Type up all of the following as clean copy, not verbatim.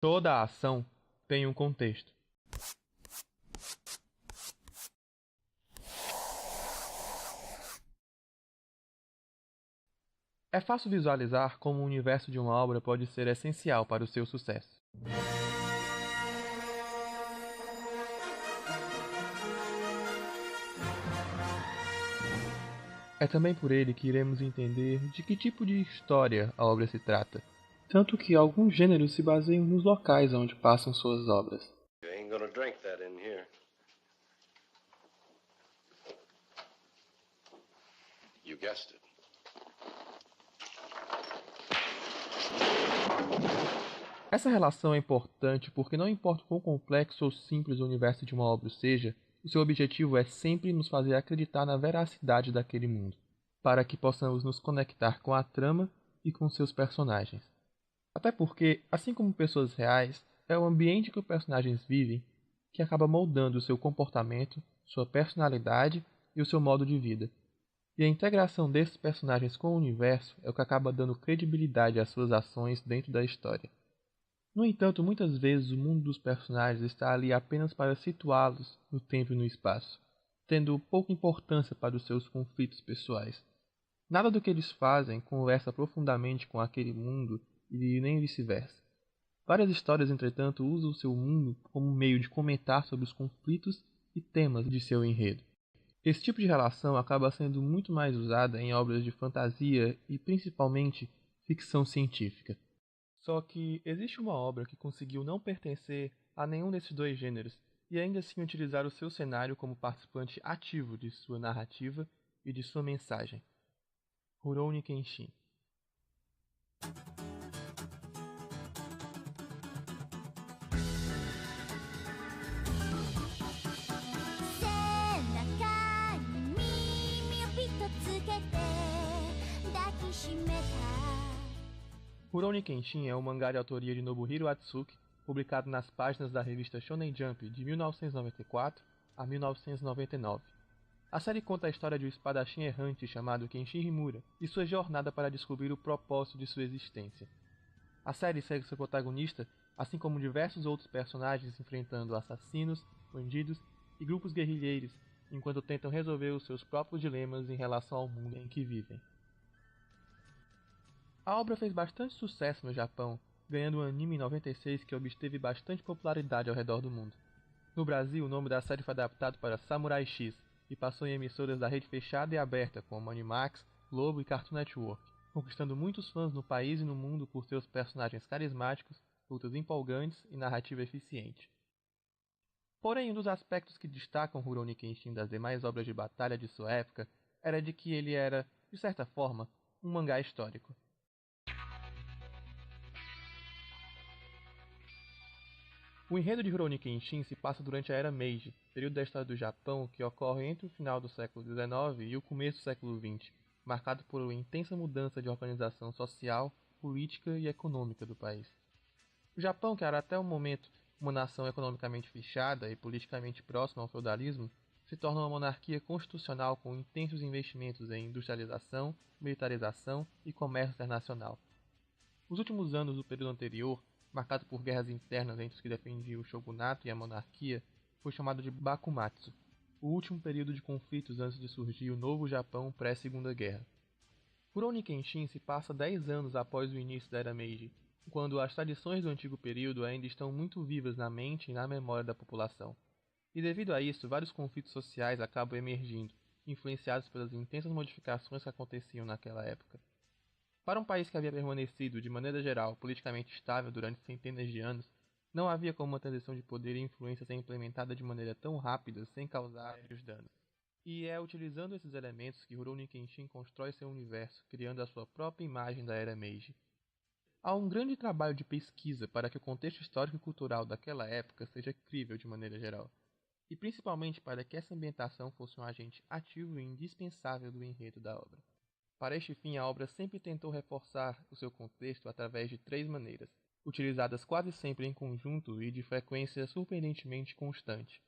Toda a ação tem um contexto. É fácil visualizar como o universo de uma obra pode ser essencial para o seu sucesso. É também por ele que iremos entender de que tipo de história a obra se trata, tanto que alguns gêneros se baseiam nos locais onde passam suas obras. You ain't gonna drink that in here. You guessed it. Essa relação é importante porque não importa quão complexo ou simples o universo de uma obra seja, o seu objetivo é sempre nos fazer acreditar na veracidade daquele mundo, para que possamos nos conectar com a trama e com seus personagens. Até porque, assim como pessoas reais, é o ambiente que os personagens vivem que acaba moldando o seu comportamento, sua personalidade e o seu modo de vida. E a integração desses personagens com o universo é o que acaba dando credibilidade às suas ações dentro da história. No entanto, muitas vezes o mundo dos personagens está ali apenas para situá-los no tempo e no espaço, tendo pouca importância para os seus conflitos pessoais. Nada do que eles fazem conversa profundamente com aquele mundo e nem vice-versa. Várias histórias, entretanto, usam o seu mundo como meio de comentar sobre os conflitos e temas de seu enredo. Esse tipo de relação acaba sendo muito mais usada em obras de fantasia e principalmente ficção científica. Só que existe uma obra que conseguiu não pertencer a nenhum desses dois gêneros e ainda assim utilizar o seu cenário como participante ativo de sua narrativa e de sua mensagem. Rurouni Kenshin. Rurouni Kenshin é um mangá de autoria de Nobuhiro Atsuki, publicado nas páginas da revista Shonen Jump de 1994 a 1999. A série conta a história de um espadachim errante chamado Kenshin Himura e sua jornada para descobrir o propósito de sua existência. A série segue seu protagonista, assim como diversos outros personagens enfrentando assassinos, bandidos e grupos guerrilheiros, enquanto tentam resolver os seus próprios dilemas em relação ao mundo em que vivem. A obra fez bastante sucesso no Japão, ganhando um anime em 96 que obteve bastante popularidade ao redor do mundo. No Brasil, o nome da série foi adaptado para Samurai X e passou em emissoras da rede fechada e aberta como Animax, Globo e Cartoon Network, conquistando muitos fãs no país e no mundo por seus personagens carismáticos, lutas empolgantes e narrativa eficiente. Porém, um dos aspectos que destacam Rurouni Kenshin das demais obras de batalha de sua época era de que ele era, de certa forma, um mangá histórico. O enredo de Rurouni Kenshin se passa durante a Era Meiji, período da história do Japão que ocorre entre o final do século XIX e o começo do século XX, marcado por uma intensa mudança de organização social, política e econômica do país. O Japão, que era até o momento uma nação economicamente fechada e politicamente próxima ao feudalismo, se torna uma monarquia constitucional com intensos investimentos em industrialização, militarização e comércio internacional. Os últimos anos do período anterior, marcado por guerras internas entre os que defendiam o shogunato e a monarquia, foi chamado de Bakumatsu, o último período de conflitos antes de surgir o novo Japão pré-Segunda Guerra. Rurouni Kenshin se passa 10 anos após o início da Era Meiji, quando as tradições do antigo período ainda estão muito vivas na mente e na memória da população. E devido a isso, vários conflitos sociais acabam emergindo, influenciados pelas intensas modificações que aconteciam naquela época. Para um país que havia permanecido, de maneira geral, politicamente estável durante centenas de anos, não havia como uma transição de poder e influência ser implementada de maneira tão rápida sem causar sérios danos. E é utilizando esses elementos que Rurouni Kenshin constrói seu universo, criando a sua própria imagem da Era Meiji. Há um grande trabalho de pesquisa para que o contexto histórico e cultural daquela época seja crível de maneira geral, e principalmente para que essa ambientação fosse um agente ativo e indispensável do enredo da obra. Para este fim, a obra sempre tentou reforçar o seu contexto através de três maneiras, utilizadas quase sempre em conjunto e de frequência surpreendentemente constante.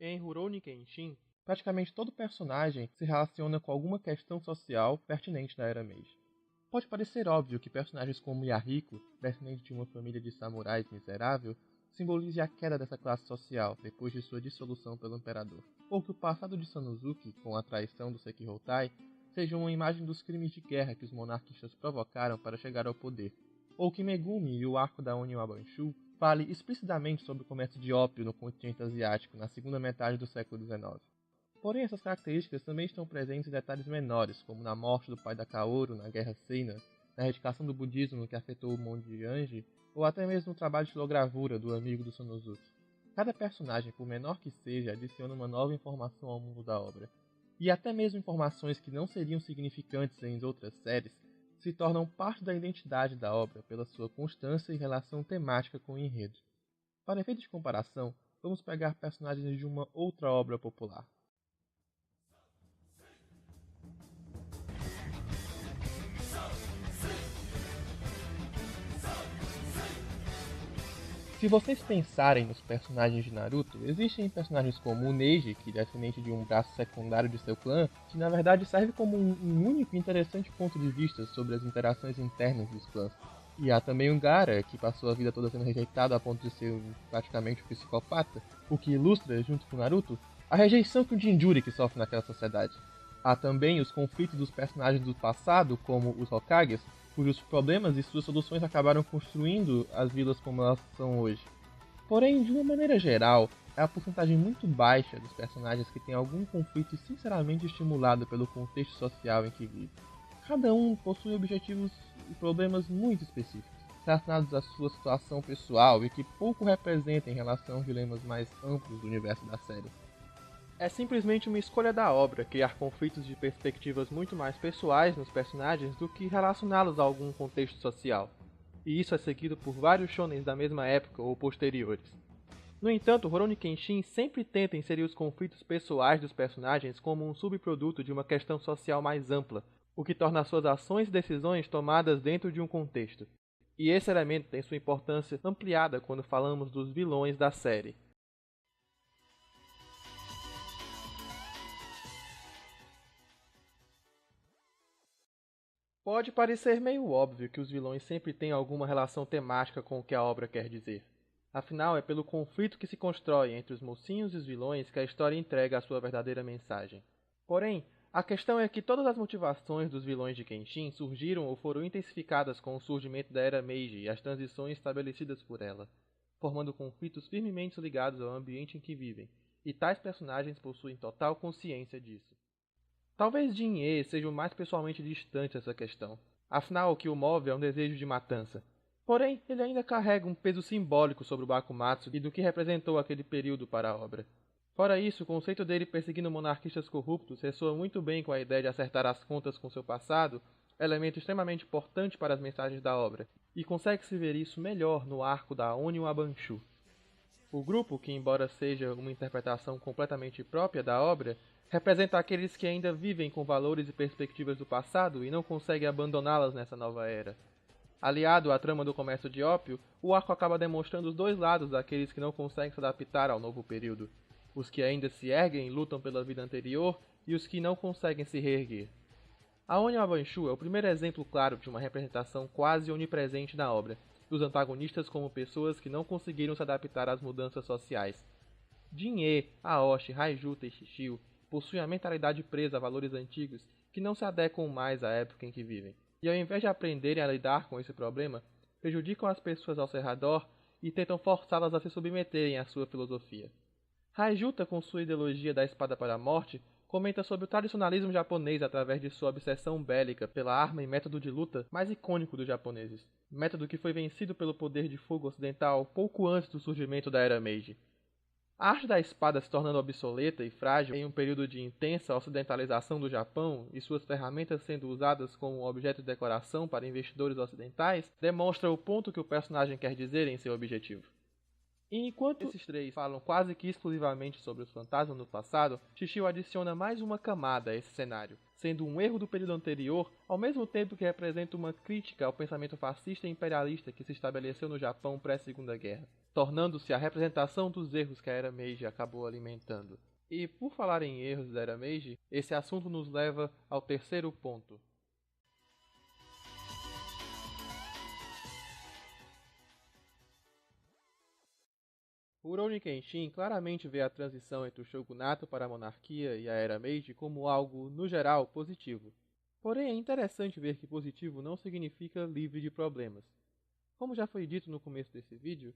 Em Rurouni Kenshin, Praticamente todo personagem se relaciona com alguma questão social pertinente da Era Meiji. Pode parecer óbvio que personagens como Yahiko, descendente de uma família de samurais miserável, simbolize a queda dessa classe social depois de sua dissolução pelo imperador, ou que o passado de Sanosuke, com a traição do Sekihotai, seja uma imagem dos crimes de guerra que os monarquistas provocaram para chegar ao poder, ou que Megumi e o arco da Oniwa Banshu fale explicitamente sobre o comércio de ópio no continente asiático na segunda metade do século XIX. Porém, essas características também estão presentes em detalhes menores, como na morte do pai da Kaoru na Guerra Seina, na erradicação do budismo que afetou o Monte Anji, ou até mesmo no trabalho de xilogravura do amigo do Sonosuke. Cada personagem, por menor que seja, adiciona uma nova informação ao mundo da obra. E até mesmo informações que não seriam significantes em outras séries, se tornam parte da identidade da obra pela sua constância e relação temática com o enredo. Para efeito de comparação, vamos pegar personagens de uma outra obra popular. Se vocês pensarem nos personagens de Naruto, existem personagens como o Neji, que é descendente de um braço secundário de seu clã, que na verdade serve como um único e interessante ponto de vista sobre as interações internas dos clãs. E há também o Gaara, que passou a vida toda sendo rejeitado a ponto de ser praticamente um psicopata, o que ilustra, junto com Naruto, a rejeição que o Jinchuriki sofre naquela sociedade. Há também os conflitos dos personagens do passado, como os Hokages, cujos problemas e suas soluções acabaram construindo as vilas como elas são hoje. Porém, de uma maneira geral, é a porcentagem muito baixa dos personagens que tem algum conflito sinceramente estimulado pelo contexto social em que vive. Cada um possui objetivos e problemas muito específicos, relacionados à sua situação pessoal e que pouco representam em relação aos dilemas mais amplos do universo da série. É simplesmente uma escolha da obra criar conflitos de perspectivas muito mais pessoais nos personagens do que relacioná-los a algum contexto social, e isso é seguido por vários shonens da mesma época ou posteriores. No entanto, Rurouni Kenshin sempre tenta inserir os conflitos pessoais dos personagens como um subproduto de uma questão social mais ampla, o que torna suas ações e decisões tomadas dentro de um contexto. E esse elemento tem sua importância ampliada quando falamos dos vilões da série. Pode parecer meio óbvio que os vilões sempre têm alguma relação temática com o que a obra quer dizer. Afinal, é pelo conflito que se constrói entre os mocinhos e os vilões que a história entrega a sua verdadeira mensagem. Porém, a questão é que todas as motivações dos vilões de Kenshin surgiram ou foram intensificadas com o surgimento da Era Meiji e as transições estabelecidas por ela, formando conflitos firmemente ligados ao ambiente em que vivem, e tais personagens possuem total consciência disso. Talvez Jin-E seja o mais pessoalmente distante dessa questão. Afinal, o que o move é um desejo de matança. Porém, ele ainda carrega um peso simbólico sobre o Bakumatsu e do que representou aquele período para a obra. Fora isso, o conceito dele perseguindo monarquistas corruptos ressoa muito bem com a ideia de acertar as contas com seu passado, elemento extremamente importante para as mensagens da obra, e consegue-se ver isso melhor no arco da Oniwa Banshu. O grupo, que embora seja uma interpretação completamente própria da obra, representa aqueles que ainda vivem com valores e perspectivas do passado e não conseguem abandoná-las nessa nova era. Aliado à trama do comércio de ópio, o arco acaba demonstrando os dois lados daqueles que não conseguem se adaptar ao novo período. Os que ainda se erguem e lutam pela vida anterior e os que não conseguem se reerguer. A Oniwa Banshu é o primeiro exemplo claro de uma representação quase onipresente na obra, dos antagonistas como pessoas que não conseguiram se adaptar às mudanças sociais. Jin-E, Aoshi, Raijuta e Shishio possuem a mentalidade presa a valores antigos que não se adequam mais à época em que vivem, e ao invés de aprenderem a lidar com esse problema, prejudicam as pessoas ao seu redor e tentam forçá-las a se submeterem à sua filosofia. Raijuta, com sua ideologia da espada para a morte, comenta sobre o tradicionalismo japonês através de sua obsessão bélica pela arma e método de luta mais icônico dos japoneses, método que foi vencido pelo poder de fogo ocidental pouco antes do surgimento da Era Meiji. A arte da espada se tornando obsoleta e frágil em um período de intensa ocidentalização do Japão e suas ferramentas sendo usadas como objeto de decoração para investidores ocidentais, demonstra o ponto que o personagem quer dizer em seu objetivo. E enquanto esses três falam quase que exclusivamente sobre os fantasmas no passado, Shishio adiciona mais uma camada a esse cenário, sendo um erro do período anterior, ao mesmo tempo que representa uma crítica ao pensamento fascista e imperialista que se estabeleceu no Japão pré-Segunda Guerra, tornando-se a representação dos erros que a Era Meiji acabou alimentando. E por falar em erros da Era Meiji, esse assunto nos leva ao terceiro ponto. Rurouni Kenshin claramente vê a transição entre o shogunato para a monarquia e a Era Meiji como algo, no geral, positivo. Porém, é interessante ver que positivo não significa livre de problemas. Como já foi dito no começo desse vídeo,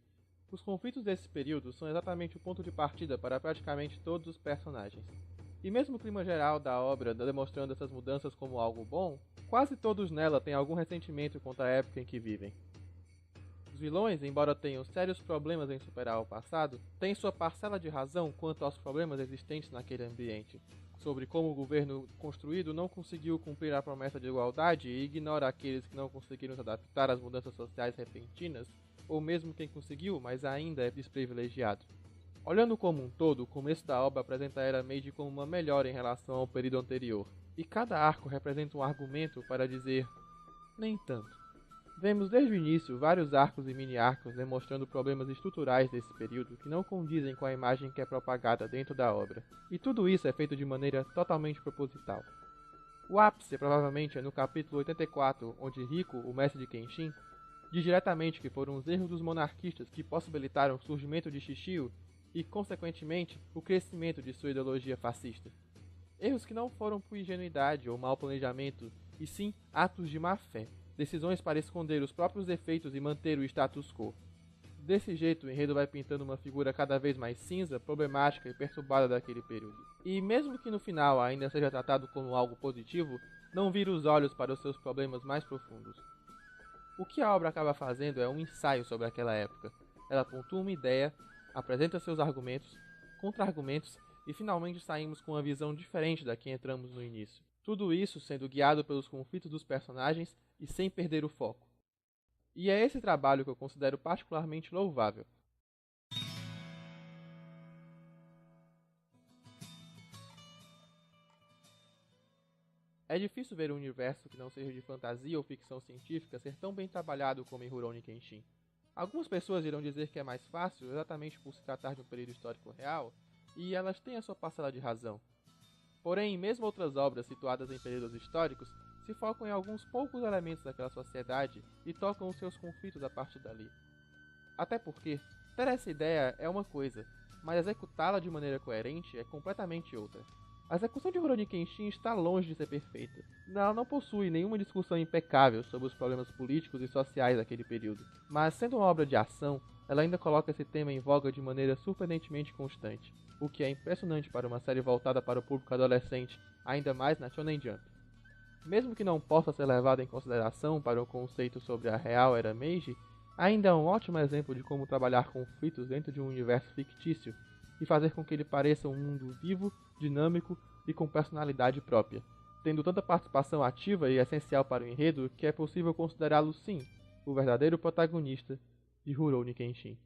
os conflitos desse período são exatamente o ponto de partida para praticamente todos os personagens. E mesmo o clima geral da obra demonstrando essas mudanças como algo bom, quase todos nela têm algum ressentimento contra a época em que vivem. Os vilões, embora tenham sérios problemas em superar o passado, têm sua parcela de razão quanto aos problemas existentes naquele ambiente, sobre como o governo construído não conseguiu cumprir a promessa de igualdade e ignora aqueles que não conseguiram se adaptar às mudanças sociais repentinas, ou mesmo quem conseguiu, mas ainda é desprivilegiado. Olhando como um todo, o começo da obra apresenta a Era Meiji como uma melhora em relação ao período anterior, e cada arco representa um argumento para dizer nem tanto. Vemos desde o início vários arcos e mini-arcos demonstrando problemas estruturais desse período que não condizem com a imagem que é propagada dentro da obra, e tudo isso é feito de maneira totalmente proposital. O ápice provavelmente é no capítulo 84, onde Riko, o mestre de Kenshin, diz diretamente que foram os erros dos monarquistas que possibilitaram o surgimento de Shishio e, consequentemente, o crescimento de sua ideologia fascista. Erros que não foram por ingenuidade ou mau planejamento, e sim atos de má fé. Decisões para esconder os próprios defeitos e manter o status quo. Desse jeito, o enredo vai pintando uma figura cada vez mais cinza, problemática e perturbada daquele período. E mesmo que no final ainda seja tratado como algo positivo, não vira os olhos para os seus problemas mais profundos. O que a obra acaba fazendo é um ensaio sobre aquela época. Ela pontua uma ideia, apresenta seus argumentos, contra-argumentos e finalmente saímos com uma visão diferente da que entramos no início. Tudo isso sendo guiado pelos conflitos dos personagens e sem perder o foco. E é esse trabalho que eu considero particularmente louvável. É difícil ver um universo que não seja de fantasia ou ficção científica ser tão bem trabalhado como em Rurouni Kenshin. Algumas pessoas irão dizer que é mais fácil exatamente por se tratar de um período histórico real, e elas têm a sua parcela de razão. Porém, mesmo outras obras situadas em períodos históricos se focam em alguns poucos elementos daquela sociedade e tocam os seus conflitos a partir dali. Até porque, ter essa ideia é uma coisa, mas executá-la de maneira coerente é completamente outra. A execução de Rurouni Kenshin está longe de ser perfeita. Ela não possui nenhuma discussão impecável sobre os problemas políticos e sociais daquele período, mas sendo uma obra de ação, ela ainda coloca esse tema em voga de maneira surpreendentemente constante, o que é impressionante para uma série voltada para o público adolescente, ainda mais na Shonen Jump. Mesmo que não possa ser levado em consideração para o conceito sobre a real Era Meiji, ainda é um ótimo exemplo de como trabalhar conflitos dentro de um universo fictício e fazer com que ele pareça um mundo vivo, dinâmico e com personalidade própria, tendo tanta participação ativa e essencial para o enredo que é possível considerá-lo sim o verdadeiro protagonista de Rurouni Kenshin.